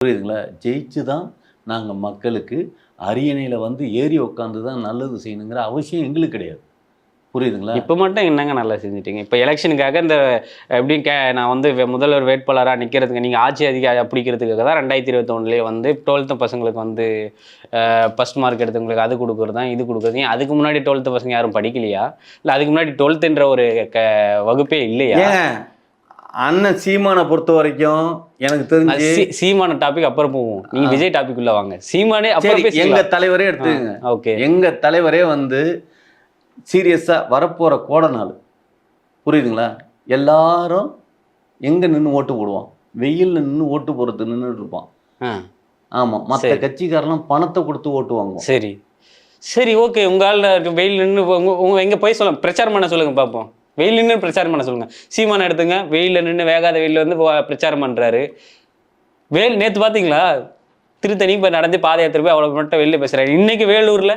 புரியுதுங்களா? ஜெயிச்சு தான் நாங்க மக்களுக்கு அரியணையில வந்து ஏறி உட்காந்து தான் நல்லது செய்யணுங்கிற அவசியம் எங்களுக்கு கிடையாது. புரியுதுங்களா? இப்போ மட்டும் என்னங்க நல்லா செஞ்சுட்டீங்க? இப்போ எலெக்ஷனுக்காக இந்த எப்படி நான் வந்து முதல்வர் வேட்பாளரா நிக்கிறதுக்கு நீங்க ஆட்சி பிடிக்கிறதுக்காக தான் 2021லயே வந்து 12th பசங்களுக்கு வந்து ஃபர்ஸ்ட் மார்க் எடுத்தவங்களுக்கு அது குடுக்குறதும், இது குடுக்குறது. ஏன் அதுக்கு முன்னாடி 12th பசங்க யாரும் படிக்கலையா? இல்ல அதுக்கு முன்னாடி 12த்ன்ற ஒரு வகுப்பே இல்லையா? ஏன் அண்ணன் சீமானை பொறுத்த வரைக்கும் எனக்கு தெரிஞ்சு சீமான டாபிக் அப்புறம் போவோம். நீங்க விஜய் டாபிக் உள்ள வாங்க. சீமானே அப்புறம் சரி, பேசிக்கலாம். எங்க தலைவரே எடுத்துக்கங்க. ஓகே. எங்க தலைவரே வந்து சீரியஸா வரப்போற கோட நாள். புரியுதுங்களா? எல்லாரும் எங்க நின்று ஓட்டு போடுவான்? வெயில்ல நின்று ஓட்டு போறது நின்றுட்டு இருப்பான். ஆமா, மற்ற கட்சிக்காரெல்லாம் பணத்தை கொடுத்து ஓட்டு வாங்குவோம். சரி சரி, ஓகே. உங்க ஆள் வெயில் நின்று எங்க போய் சொல்லுங்க, பிரச்சாரம் பண்ண சொல்லுங்க பார்ப்போம். வெயில் நின்று பிரச்சாரம் பண்ண சொல்லுங்க. சீமான எடுத்துங்க, வெயிலில் நின்று வேகாத வெயிலில் வந்து பிரச்சாரம் பண்றாரு. நேற்று பார்த்தீங்களா? திருத்தணி இப்போ நடந்து பாத யாத்திரை போய் அவ்வளோ மட்டும் வெளில பேசுறாரு. இன்னைக்கு வேலூர்ல